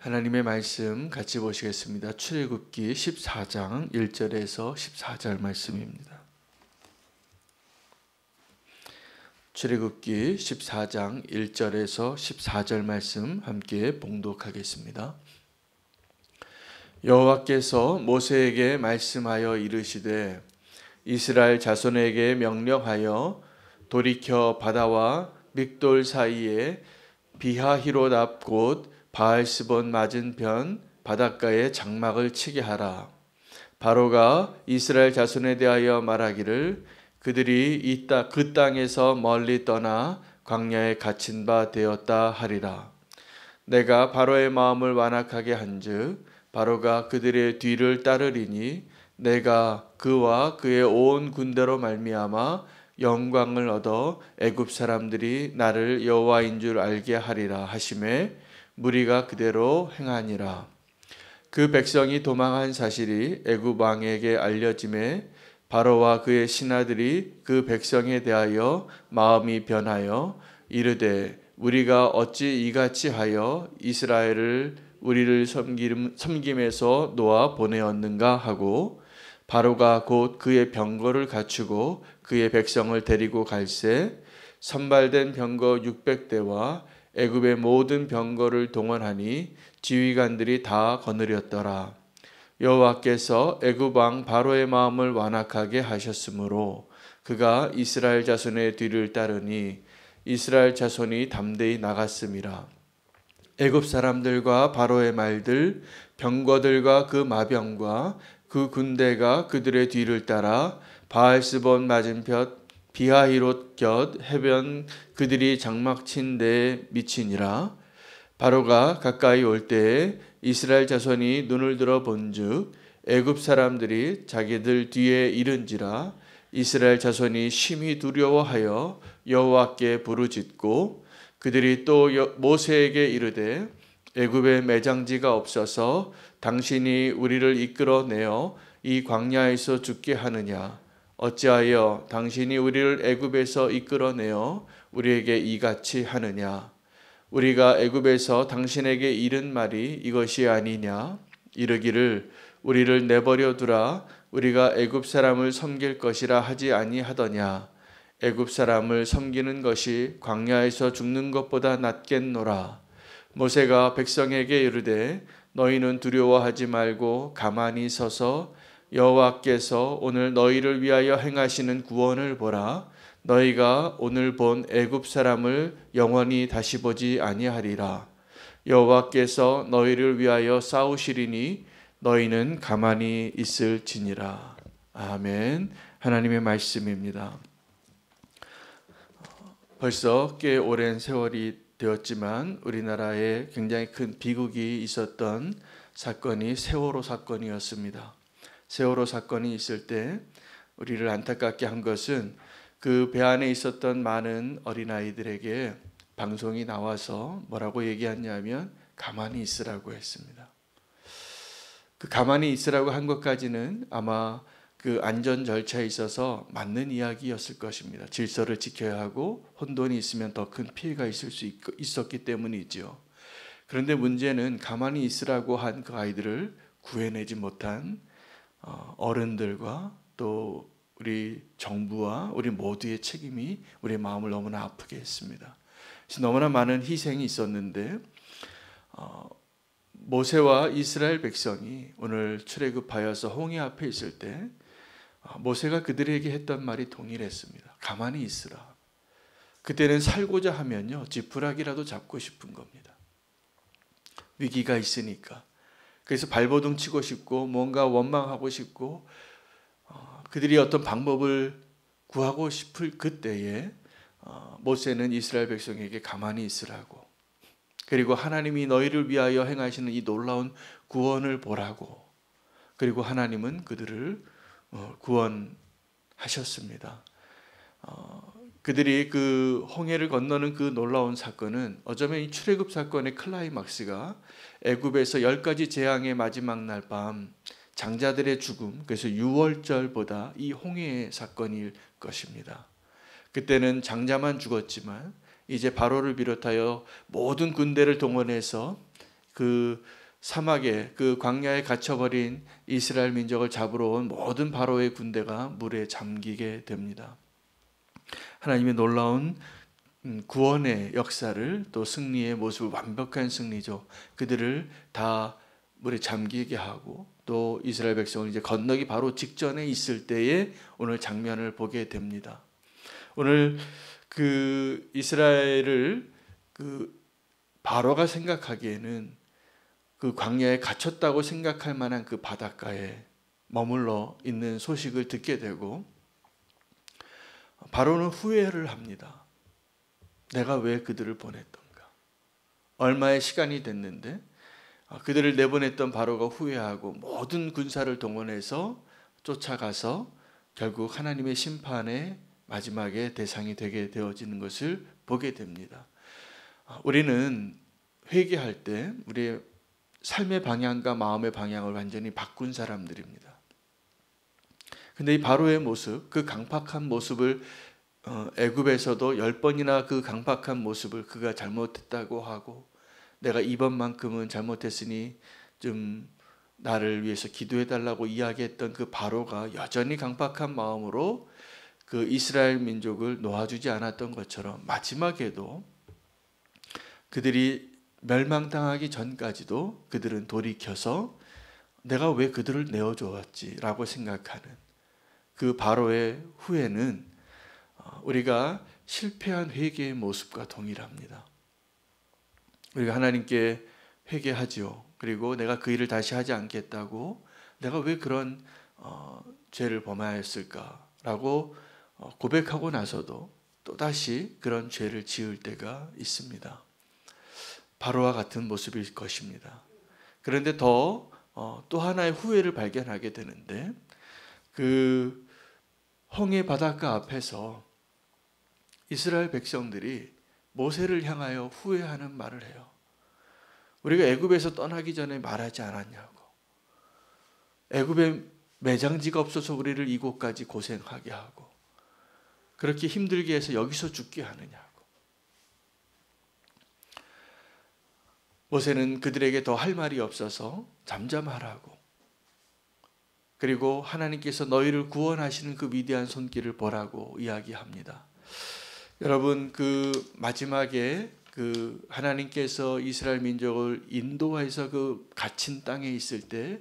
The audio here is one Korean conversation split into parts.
하나님의 말씀 같이 보시겠습니다. 출애굽기 14장 1절에서 14절 말씀입니다. 출애굽기 14장 1절에서 14절 말씀 함께 봉독하겠습니다. 여호와께서 모세에게 말씀하여 이르시되 이스라엘 자손에게 명령하여 돌이켜 바다와 믹돌 사이에 비하히롯 앞 곧 바알스본 맞은편 바닷가에 장막을 치게 하라. 바로가 이스라엘 자손에 대하여 말하기를 그들이 그 땅에서 멀리 떠나 광야에 갇힌 바 되었다 하리라. 내가 바로의 마음을 완악하게 한즉 바로가 그들의 뒤를 따르리니 내가 그와 그의 온 군대로 말미암아 영광을 얻어 애굽 사람들이 나를 여호와인 줄 알게 하리라 하시매 무리가 그대로 행하니라. 그 백성이 도망한 사실이 애굽 왕에게 알려짐에 바로와 그의 신하들이 그 백성에 대하여 마음이 변하여 이르되 우리가 어찌 이같이 하여 이스라엘을 우리를 섬김에서 놓아 보내었는가 하고 바로가 곧 그의 병거를 갖추고 그의 백성을 데리고 갈새 선발된 병거 600대와 애굽의 모든 병거를 동원하니 지휘관들이 다 거느렸더라. 여호와께서 애굽 왕 바로의 마음을 완악하게 하셨으므로 그가 이스라엘 자손의 뒤를 따르니 이스라엘 자손이 담대히 나갔음이라. 애굽 사람들과 바로의 말들 병거들과 그 마병과 그 군대가 그들의 뒤를 따라 바알스본 맞은편 비하히롯 곁 해변 그들이 장막 친 데에 미치니라. 바로가 가까이 올 때에 이스라엘 자손이 눈을 들어 본즉 애굽 사람들이 자기들 뒤에 이른지라. 이스라엘 자손이 심히 두려워하여 여호와께 부르짖고 그들이 또 모세에게 이르되 애굽에 매장지가 없어서 당신이 우리를 이끌어내어 이 광야에서 죽게 하느냐. 어찌하여 당신이 우리를 애굽에서 이끌어내어 우리에게 이같이 하느냐. 우리가 애굽에서 당신에게 이른 말이 이것이 아니냐. 이르기를 우리를 내버려 두라. 우리가 애굽 사람을 섬길 것이라 하지 아니하더냐. 애굽 사람을 섬기는 것이 광야에서 죽는 것보다 낫겠노라. 모세가 백성에게 이르되 너희는 두려워하지 말고 가만히 서서 여호와께서 오늘 너희를 위하여 행하시는 구원을 보라. 너희가 오늘 본 애굽 사람을 영원히 다시 보지 아니하리라. 여호와께서 너희를 위하여 싸우시리니 너희는 가만히 있을지니라. 아멘. 하나님의 말씀입니다. 벌써 꽤 오랜 세월이 되었지만 우리나라에 굉장히 큰 비극이 있었던 사건이 세월호 사건이었습니다. 세월호 사건이 있을 때 우리를 안타깝게 한 것은 그 배 안에 있었던 많은 어린아이들에게 방송이 나와서 뭐라고 얘기했냐면 가만히 있으라고 했습니다. 그 가만히 있으라고 한 것까지는 아마 그 안전 절차에 있어서 맞는 이야기였을 것입니다. 질서를 지켜야 하고 혼돈이 있으면 더 큰 피해가 있을 수 있었기 때문이죠. 그런데 문제는 가만히 있으라고 한 그 아이들을 구해내지 못한 어른들과 또 우리 정부와 우리 모두의 책임이 우리의 마음을 너무나 아프게 했습니다. 너무나 많은 희생이 있었는데 모세와 이스라엘 백성이 오늘 출애굽하여서 홍해 앞에 있을 때 모세가 그들에게 했던 말이 동일했습니다. 가만히 있으라. 그때는 살고자 하면요 지푸라기라도 잡고 싶은 겁니다. 위기가 있으니까. 그래서 발버둥 치고 싶고 뭔가 원망하고 싶고 그들이 어떤 방법을 구하고 싶을 그때에 모세는 이스라엘 백성에게 가만히 있으라고 그리고 하나님이 너희를 위하여 행하시는 이 놀라운 구원을 보라고 그리고 하나님은 그들을 구원하셨습니다. 그들이 그 홍해를 건너는 그 놀라운 사건은 어쩌면 이 출애굽 사건의 클라이막스가 애굽에서 10가지 재앙의 마지막 날 밤 장자들의 죽음, 그래서 유월절보다 이 홍해의 사건일 것입니다. 그때는 장자만 죽었지만 이제 바로를 비롯하여 모든 군대를 동원해서 그 사막에 그 광야에 갇혀버린 이스라엘 민족을 잡으러 온 모든 바로의 군대가 물에 잠기게 됩니다. 하나님의 놀라운 구원의 역사를 또 승리의 모습을 완벽한 승리죠. 그들을 다 물에 잠기게 하고 또 이스라엘 백성을 이제 건너기 바로 직전에 있을 때에 오늘 장면을 보게 됩니다. 오늘 그 이스라엘을 그 바로가 생각하기에는 그 광야에 갇혔다고 생각할 만한 그 바닷가에 머물러 있는 소식을 듣게 되고 바로는 후회를 합니다. 내가 왜 그들을 보냈던가? 얼마의 시간이 됐는데 그들을 내보냈던 바로가 후회하고 모든 군사를 동원해서 쫓아가서 결국 하나님의 심판의 마지막에 대상이 되게 되어지는 것을 보게 됩니다. 우리는 회개할 때 우리의 삶의 방향과 마음의 방향을 완전히 바꾼 사람들입니다. 근데 이 바로의 모습, 그 강팍한 모습을 애굽에서도 10번이나 그 강팍한 모습을 그가 잘못했다고 하고 내가 이번만큼은 잘못했으니 좀 나를 위해서 기도해달라고 이야기했던 그 바로가 여전히 강팍한 마음으로 그 이스라엘 민족을 놓아주지 않았던 것처럼 마지막에도 그들이 멸망당하기 전까지도 그들은 돌이켜서 내가 왜 그들을 내어주었지라고 생각하는 그 바로의 후회는 우리가 실패한 회개의 모습과 동일합니다. 우리가 하나님께 회개하지요. 그리고 내가 그 일을 다시 하지 않겠다고 내가 왜 그런 죄를 범하였을까라고 고백하고 나서도 또다시 그런 죄를 지을 때가 있습니다. 바로와 같은 모습일 것입니다. 그런데 또 하나의 후회를 발견하게 되는데 그 홍해 바닷가 앞에서 이스라엘 백성들이 모세를 향하여 후회하는 말을 해요. 우리가 애굽에서 떠나기 전에 말하지 않았냐고. 애굽에 매장지가 없어서 우리를 이곳까지 고생하게 하고 그렇게 힘들게 해서 여기서 죽게 하느냐고. 모세는 그들에게 더 할 말이 없어서 잠잠하라고. 그리고 하나님께서 너희를 구원하시는 그 위대한 손길을 보라고 이야기합니다. 여러분, 그 마지막에 그 하나님께서 이스라엘 민족을 인도해서 그 갇힌 땅에 있을 때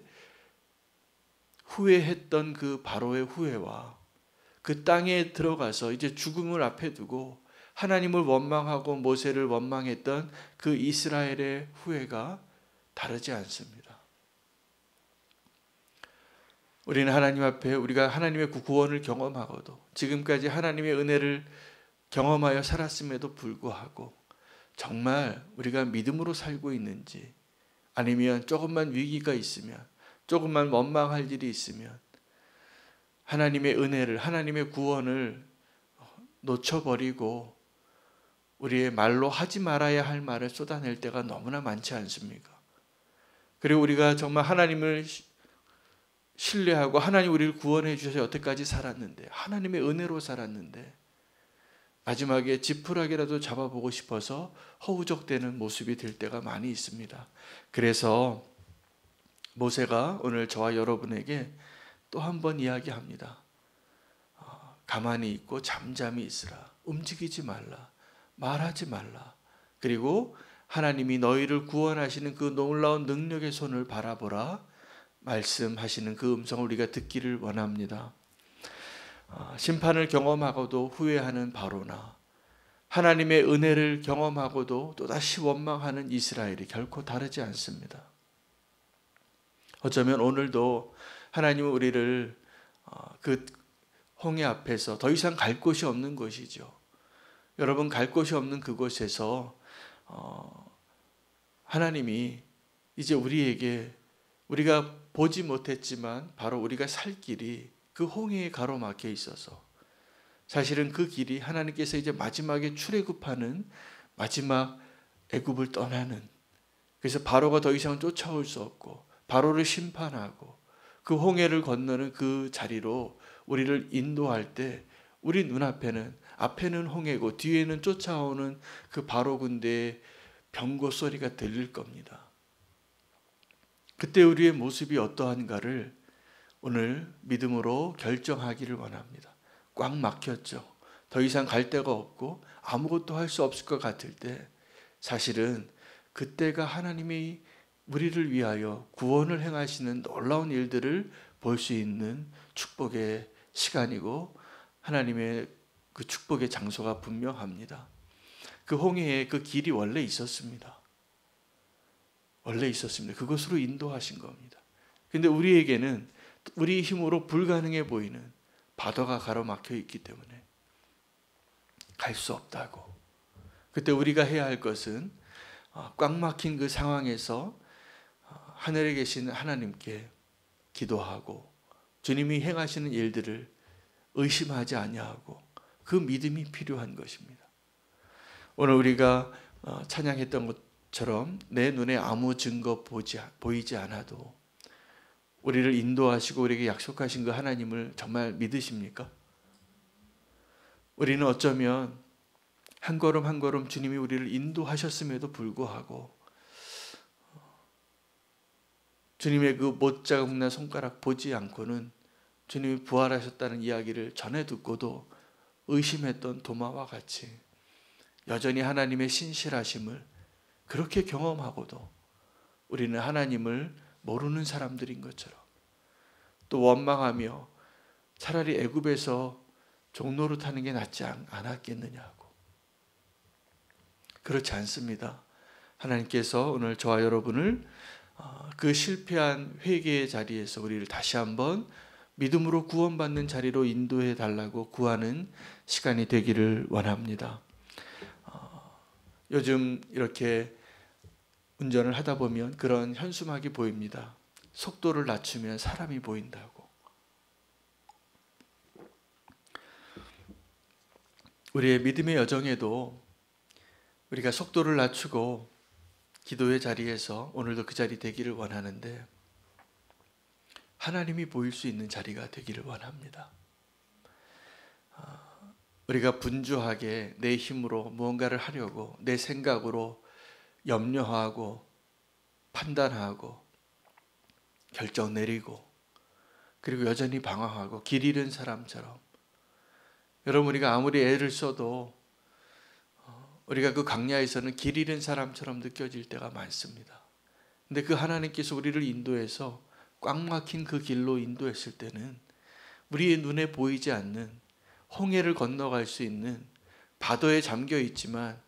후회했던 그 바로의 후회와 그 땅에 들어가서 이제 죽음을 앞에 두고 하나님을 원망하고 모세를 원망했던 그 이스라엘의 후회가 다르지 않습니다. 우리는 하나님 앞에 우리가 하나님의 구원을 경험하고도 지금까지 하나님의 은혜를 경험하여 살았음에도 불구하고 정말 우리가 믿음으로 살고 있는지 아니면 조금만 위기가 있으면 조금만 원망할 일이 있으면 하나님의 은혜를 하나님의 구원을 놓쳐버리고 우리의 말로 하지 말아야 할 말을 쏟아낼 때가 너무나 많지 않습니까? 그리고 우리가 정말 하나님을 신뢰하고 하나님 우리를 구원해 주셔서 여태까지 살았는데 하나님의 은혜로 살았는데 마지막에 지푸라기라도 잡아보고 싶어서 허우적대는 모습이 될 때가 많이 있습니다. 그래서 모세가 오늘 저와 여러분에게 또 한 번 이야기합니다. 가만히 있고 잠잠히 있으라. 움직이지 말라. 말하지 말라. 그리고 하나님이 너희를 구원하시는 그 놀라운 능력의 손을 바라보라. 말씀하시는 그 음성을 우리가 듣기를 원합니다. 심판을 경험하고도 후회하는 바로나 하나님의 은혜를 경험하고도 또다시 원망하는 이스라엘이 결코 다르지 않습니다. 어쩌면 오늘도 하나님은 우리를 그 홍해 앞에서 더 이상 갈 곳이 없는 것이죠. 여러분, 갈 곳이 없는 그곳에서 하나님이 이제 우리에게 우리가 보지 못했지만 바로 우리가 살 길이 그 홍해에 가로막혀 있어서 사실은 그 길이 하나님께서 이제 마지막에 출애굽하는 마지막 애굽을 떠나는, 그래서 바로가 더 이상 쫓아올 수 없고 바로를 심판하고 그 홍해를 건너는 그 자리로 우리를 인도할 때 우리 눈앞에는 앞에는 홍해고 뒤에는 쫓아오는 그 바로 군대의 병고 소리가 들릴 겁니다. 그때 우리의 모습이 어떠한가를 오늘 믿음으로 결정하기를 원합니다. 꽉 막혔죠. 더 이상 갈 데가 없고 아무것도 할 수 없을 것 같을 때 사실은 그때가 하나님이 우리를 위하여 구원을 행하시는 놀라운 일들을 볼 수 있는 축복의 시간이고 하나님의 그 축복의 장소가 분명합니다. 그 홍해에 그 길이 원래 있었습니다. 원래 있었습니다. 그것으로 인도하신 겁니다. 근데 우리에게는 우리 힘으로 불가능해 보이는 바다가 가로막혀 있기 때문에 갈 수 없다고. 그때 우리가 해야 할 것은 꽉 막힌 그 상황에서 하늘에 계신 하나님께 기도하고 주님이 행하시는 일들을 의심하지 아니하고 그 믿음이 필요한 것입니다. 오늘 우리가 찬양했던 것처럼 내 눈에 아무 증거 보이지 않아도 우리를 인도하시고 우리에게 약속하신 그 하나님을 정말 믿으십니까? 우리는 어쩌면 한 걸음 한 걸음 주님이 우리를 인도하셨음에도 불구하고 주님의 그 못자국난 손가락 보지 않고는 주님이 부활하셨다는 이야기를 전해 듣고도 의심했던 도마와 같이 여전히 하나님의 신실하심을 그렇게 경험하고도 우리는 하나님을 모르는 사람들인 것처럼 또 원망하며 차라리 애굽에서 종노릇 하는 게 낫지 않았겠느냐고. 그렇지 않습니다. 하나님께서 오늘 저와 여러분을 그 실패한 회개의 자리에서 우리를 다시 한번 믿음으로 구원받는 자리로 인도해 달라고 구하는 시간이 되기를 원합니다. 요즘 이렇게 운전을 하다 보면 그런 현수막이 보입니다. 속도를 낮추면 사람이 보인다고. 우리의 믿음의 여정에도 우리가 속도를 낮추고 기도의 자리에서 오늘도 그 자리 되기를 원하는데 하나님이 보일 수 있는 자리가 되기를 원합니다. 우리가 분주하게 내 힘으로 무언가를 하려고 내 생각으로 염려하고 판단하고 결정 내리고 그리고 여전히 방황하고 길 잃은 사람처럼 여러분 우리가 아무리 애를 써도 우리가 그 광야에서는 길 잃은 사람처럼 느껴질 때가 많습니다. 근데 그 하나님께서 우리를 인도해서 꽉 막힌 그 길로 인도했을 때는 우리의 눈에 보이지 않는 홍해를 건너갈 수 있는 바다에 잠겨 있지만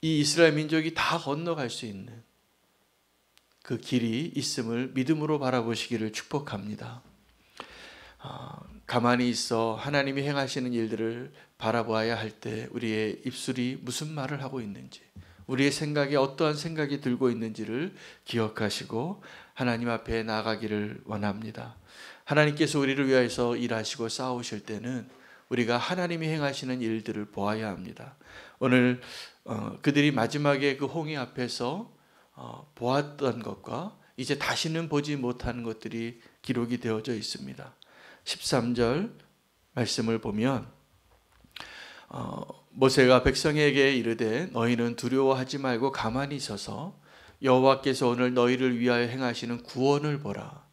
이 이스라엘 민족이 다 건너갈 수 있는 그 길이 있음을 믿음으로 바라보시기를 축복합니다. 가만히 있어 하나님이 행하시는 일들을 바라보아야 할 때 우리의 입술이 무슨 말을 하고 있는지 우리의 생각에 어떠한 생각이 들고 있는지를 기억하시고 하나님 앞에 나아가기를 원합니다. 하나님께서 우리를 위하여서 일하시고 싸우실 때는 우리가 하나님이 행하시는 일들을 보아야 합니다. 오늘 그들이 마지막에 그 홍해 앞에서 보았던 것과 이제 다시는 보지 못하는 것들이 기록이 되어져 있습니다. 13절 말씀을 보면 모세가 백성에게 이르되 너희는 두려워하지 말고 가만히 있어서 여호와께서 오늘 너희를 위하여 행하시는 구원을 보라.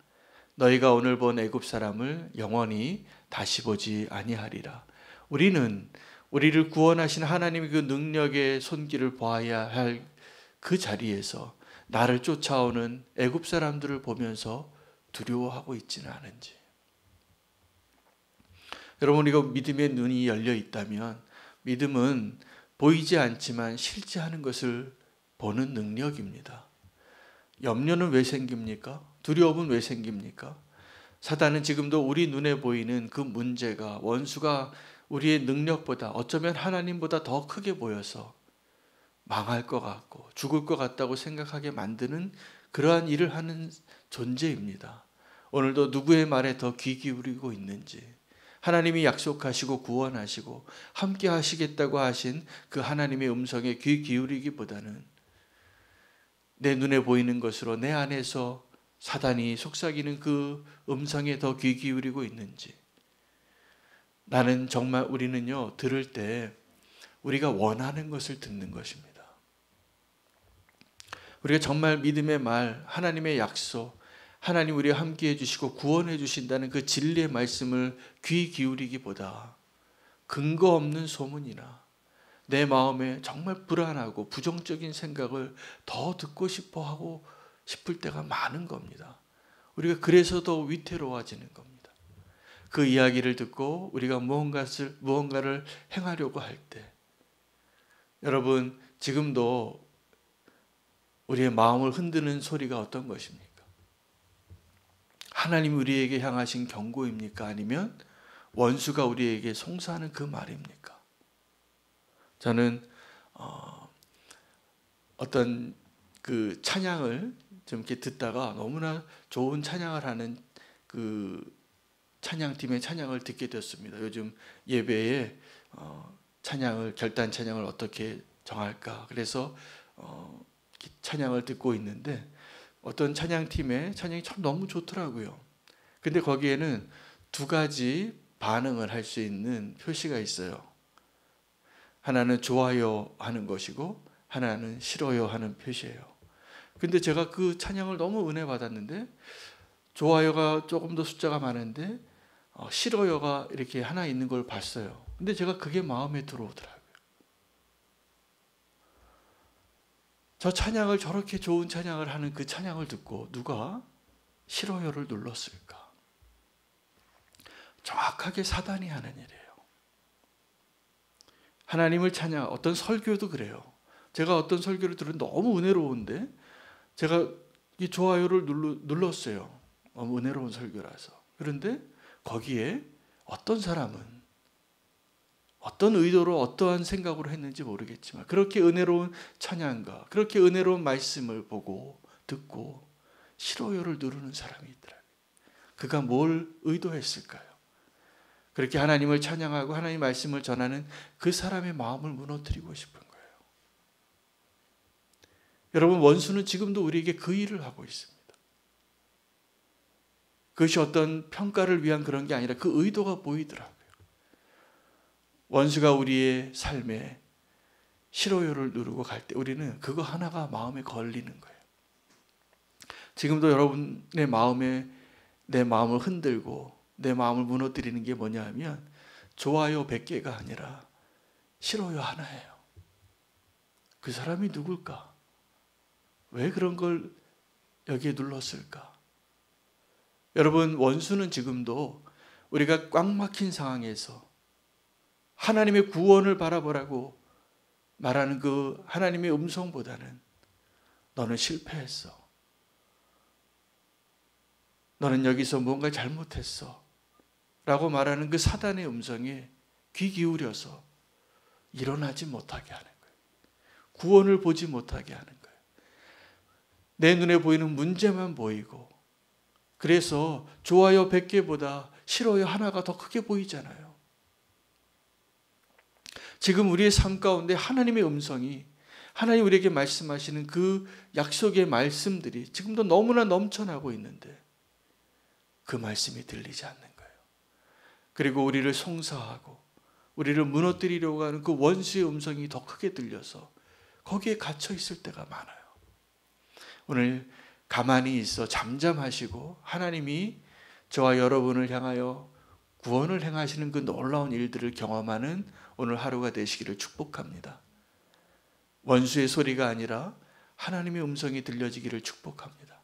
너희가 오늘 본 애굽 사람을 영원히 다시 보지 아니하리라. 우리는 우리를 구원하신 하나님의 그 능력의 손길을 보아야 할 그 자리에서 나를 쫓아오는 애굽 사람들을 보면서 두려워하고 있지는 않은지. 여러분 이거 믿음의 눈이 열려 있다면 믿음은 보이지 않지만 실제하는 것을 보는 능력입니다. 염려는 왜 생깁니까? 두려움은 왜 생깁니까? 사단은 지금도 우리 눈에 보이는 그 문제가 원수가 우리의 능력보다 어쩌면 하나님보다 더 크게 보여서 망할 것 같고 죽을 것 같다고 생각하게 만드는 그러한 일을 하는 존재입니다. 오늘도 누구의 말에 더 귀 기울이고 있는지 하나님이 약속하시고 구원하시고 함께 하시겠다고 하신 그 하나님의 음성에 귀 기울이기보다는 내 눈에 보이는 것으로 내 안에서 사단이 속삭이는 그 음성에 더 귀 기울이고 있는지. 나는 정말 우리는요 들을 때 우리가 원하는 것을 듣는 것입니다. 우리가 정말 믿음의 말, 하나님의 약속, 하나님 우리와 함께 해주시고 구원해 주신다는 그 진리의 말씀을 귀 기울이기보다 근거 없는 소문이나 내 마음에 정말 불안하고 부정적인 생각을 더 듣고 싶어 하고 싶을 때가 많은 겁니다. 우리가 그래서 더 위태로워지는 겁니다. 그 이야기를 듣고 우리가 무언가를 행하려고 할 때, 여러분 지금도 우리의 마음을 흔드는 소리가 어떤 것입니까? 하나님이 우리에게 향하신 경고입니까? 아니면 원수가 우리에게 송사하는 그 말입니까? 저는 어떤 그 찬양을 좀 이렇게 듣다가 너무나 좋은 찬양을 하는 그 찬양팀의 찬양을 듣게 되었습니다. 요즘 예배에 찬양을, 결단 찬양을 어떻게 정할까? 그래서 찬양을 듣고 있는데 어떤 찬양팀의 찬양이 참 너무 좋더라고요. 근데 거기에는 두 가지 반응을 할 수 있는 표시가 있어요. 하나는 좋아요 하는 것이고 하나는 싫어요 하는 표시예요. 근데 제가 그 찬양을 너무 은혜 받았는데 좋아요가 조금 더 숫자가 많은데 싫어요가 이렇게 하나 있는 걸 봤어요. 근데 제가 그게 마음에 들어오더라고요. 저 찬양을, 저렇게 좋은 찬양을 하는 그 찬양을 듣고 누가 싫어요를 눌렀을까? 정확하게 사단이 하는 일이에요. 하나님을 찬양, 어떤 설교도 그래요. 제가 어떤 설교를 들으면 너무 은혜로운데 제가 이 좋아요를 눌렀어요. 너무 은혜로운 설교라서. 그런데 거기에 어떤 사람은 어떤 의도로 어떠한 생각으로 했는지 모르겠지만 그렇게 은혜로운 찬양과 그렇게 은혜로운 말씀을 보고 듣고 싫어요를 누르는 사람이 있더라고요. 그가 뭘 의도했을까요? 그렇게 하나님을 찬양하고 하나님의 말씀을 전하는 그 사람의 마음을 무너뜨리고 싶은 거예요. 여러분, 원수는 지금도 우리에게 그 일을 하고 있습니다. 그것이 어떤 평가를 위한 그런 게 아니라 그 의도가 보이더라고요. 원수가 우리의 삶에 싫어요를 누르고 갈 때 우리는 그거 하나가 마음에 걸리는 거예요. 지금도 여러분의 마음에 내 마음을 흔들고 내 마음을 무너뜨리는 게 뭐냐 하면 좋아요 100개가 아니라 싫어요 하나예요. 그 사람이 누굴까? 왜 그런 걸 여기에 눌렀을까? 여러분, 원수는 지금도 우리가 꽉 막힌 상황에서 하나님의 구원을 바라보라고 말하는 그 하나님의 음성보다는 너는 실패했어. 너는 여기서 뭔가 잘못했어. 라고 말하는 그 사단의 음성에 귀 기울여서 일어나지 못하게 하는 거예요. 구원을 보지 못하게 하는 거예요. 내 눈에 보이는 문제만 보이고, 그래서 좋아요 100개보다 싫어요 하나가 더 크게 보이잖아요. 지금 우리의 삶 가운데 하나님의 음성이, 하나님 우리에게 말씀하시는 그 약속의 말씀들이 지금도 너무나 넘쳐나고 있는데 그 말씀이 들리지 않는 거예요. 그리고 우리를 송사하고 우리를 무너뜨리려고 하는 그 원수의 음성이 더 크게 들려서 거기에 갇혀 있을 때가 많아요. 오늘 가만히 있어 잠잠하시고 하나님이 저와 여러분을 향하여 구원을 행하시는 그 놀라운 일들을 경험하는 오늘 하루가 되시기를 축복합니다. 원수의 소리가 아니라 하나님의 음성이 들려지기를 축복합니다.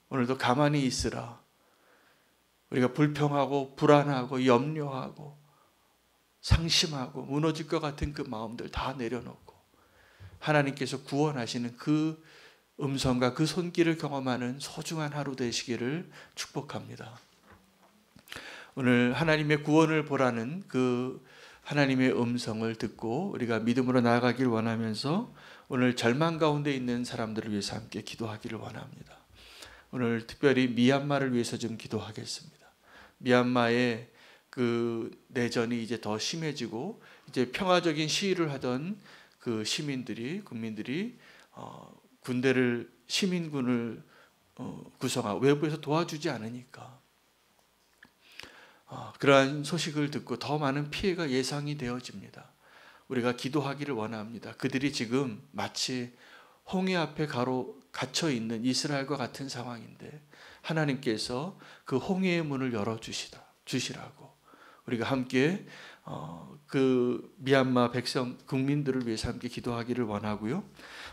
오늘도 가만히 있으라. 우리가 불평하고 불안하고 염려하고 상심하고 무너질 것 같은 그 마음들 다 내려놓고 하나님께서 구원하시는 그 음성과 그 손길을 경험하는 소중한 하루 되시기를 축복합니다. 오늘 하나님의 구원을 보라는 그 하나님의 음성을 듣고 우리가 믿음으로 나아가길 원하면서 오늘 절망 가운데 있는 사람들을 위해서 함께 기도하기를 원합니다. 오늘 특별히 미얀마를 위해서 좀 기도하겠습니다. 미얀마의 그 내전이 이제 더 심해지고 이제 평화적인 시위를 하던 그 국민들이 시민군을 구성하고 외부에서 도와주지 않으니까 그러한 소식을 듣고 더 많은 피해가 예상이 되어집니다. 우리가 기도하기를 원합니다. 그들이 지금 마치 홍해 앞에 갇혀 있는 이스라엘과 같은 상황인데 하나님께서 그 홍해의 문을 열어 주시라고 우리가 함께 그 미얀마 백성 국민들을 위해서 함께 기도하기를 원하고요.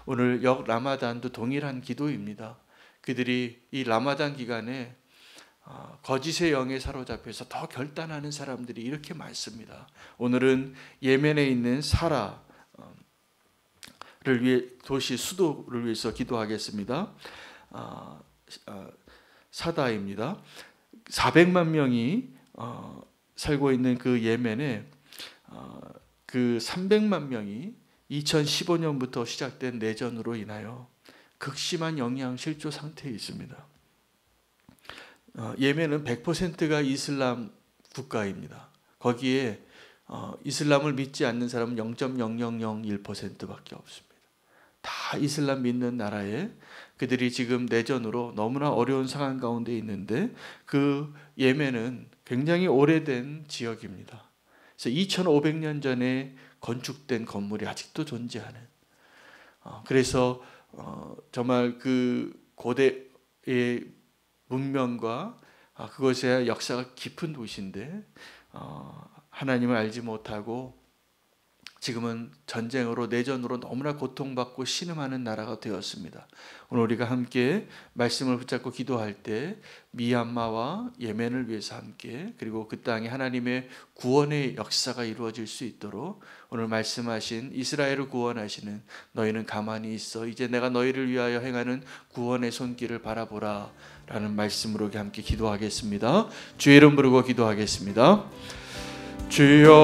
오늘 역 라마단도 동일한 기도입니다. 그들이 이 라마단 기간에 거짓의 영에 사로잡혀서 더 결단하는 사람들이 이렇게 많습니다. 오늘은 예멘에 있는 사라를 위해 도시 수도를 위해서 기도하겠습니다. 사다입니다. 400만 명이 살고 있는 그 예멘에 그 300만 명이 2015년부터 시작된 내전으로 인하여 극심한 영양실조 상태에 있습니다. 예멘은 100%가 이슬람 국가입니다. 거기에 이슬람을 믿지 않는 사람은 0.0001%밖에 없습니다. 다 이슬람 믿는 나라에 그들이 지금 내전으로 너무나 어려운 상황 가운데 있는데 그 예멘은 굉장히 오래된 지역입니다. 그래서 2500년 전에 건축된 건물이 아직도 존재하는 그래서 정말 그 고대의 문명과 그것의 역사가 깊은 도시인데 하나님을 알지 못하고 지금은 전쟁으로 내전으로 너무나 고통받고 신음하는 나라가 되었습니다. 오늘 우리가 함께 말씀을 붙잡고 기도할 때 미얀마와 예멘을 위해서 함께 그리고 그 땅에 하나님의 구원의 역사가 이루어질 수 있도록 오늘 말씀하신 이스라엘을 구원하시는 너희는 가만히 있어 이제 내가 너희를 위하여 행하는 구원의 손길을 바라보라 라는 말씀으로 함께 기도하겠습니다. 주의 이름 부르고 기도하겠습니다. 주여